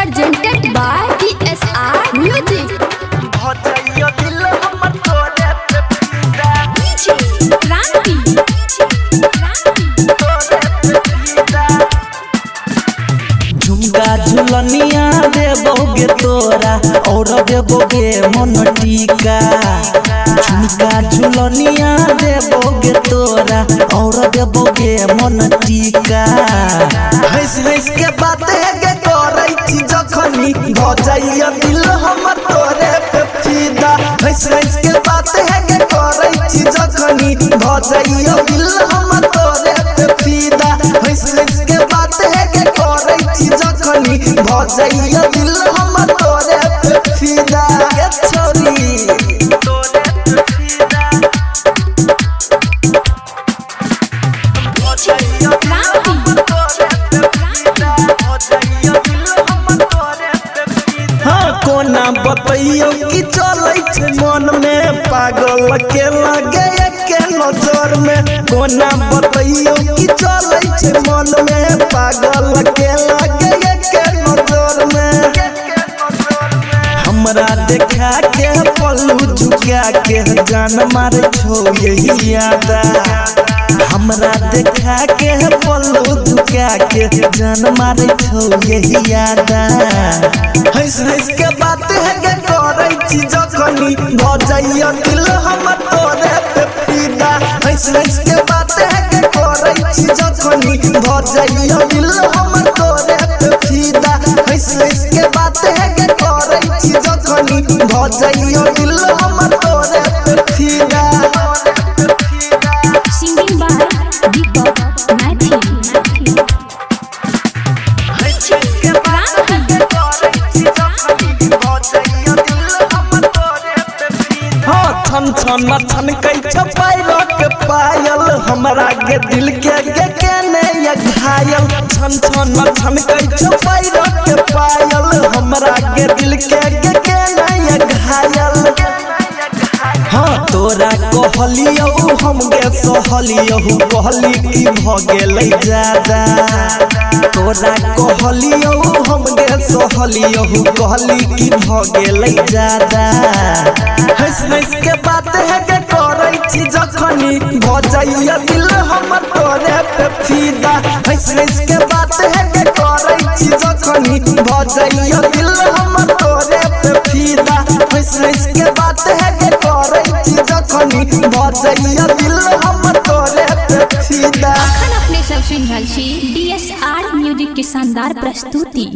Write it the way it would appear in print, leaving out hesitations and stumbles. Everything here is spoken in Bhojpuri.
presented by DSR Music. भजइयो दिल हमर तोरे पे फिदा क्रांति तोरे पे फिदा झुमका झुलनिया देबोगे तोरा और देबोगे मन टीका। झुमका झुलनिया देबोगे तोरा और देबोगे मन टीका। हंस हंस के बातें गे करै छी जखनी भजइयो दिल हमर तोरे पे फिदा। हंस हंस के बातें गे करै छी जखनी भजइयो दिल हमर तोरे पे फिदा। हंस हंस के बातें गे करै छी जखनी भजइयो दिल हमर तोरे पे फिदा। के छोरी तोरे पे फिदा भजइयो क्रांति तोरे पे फिदा भजइयो दिल हमर तोरे पे फिदा। हाँ कोना बतइयो कि चलै छै मन में पागल के लगे के नजर में। कोना बतइयो कि चलै छै मन में पागल के लगे के नजर में। हमरा देखा के पल्लू झुका के जान मार छो यही यादा। हमरा देखा के पल्लू झुका के जान मार छो यही यादा। हंस हंस के बात है गे करै छी जखनी भजइयो दिल हमर तोरे पे फिदा। हंस हंस के बात है गे करै छी जखनी भजइयो दिल हमर तोरे पे फिदा। हंस हंस के बात है गे करै छी जखनी भजइयो दिल हमर तोरे पे फिदा। Singing by Deepak Mathi. हाँ छन छन छन कै छपाइरो के पायल हमरा के दिल के ने ये घायल। छन छन छन कै छपाइरो के पायल हमरा के दिल के ने ये घायल। हाँ तोरा कहलियो हम गे सहलियो कहली कि भ गेलै ज्यादा। तोरा कहलियो हम गे सहलियो कहली कि भ गेलै ज्यादा। हंस हंस के बात है गे करै छी जखनी भजइयो दिल हमर तोरे पे फिदा। हंस हंस के बात है गे करै छी जखनी भजइयो दिल हमर तोरे पे फिदा। हंस हंस के बात है गे करै छी जखनी भजइयो दिल हमर तोरे पे फिदा। अखन अपने सब सुन रहल छी DSR म्यूजिक के शानदार प्रस्तुति।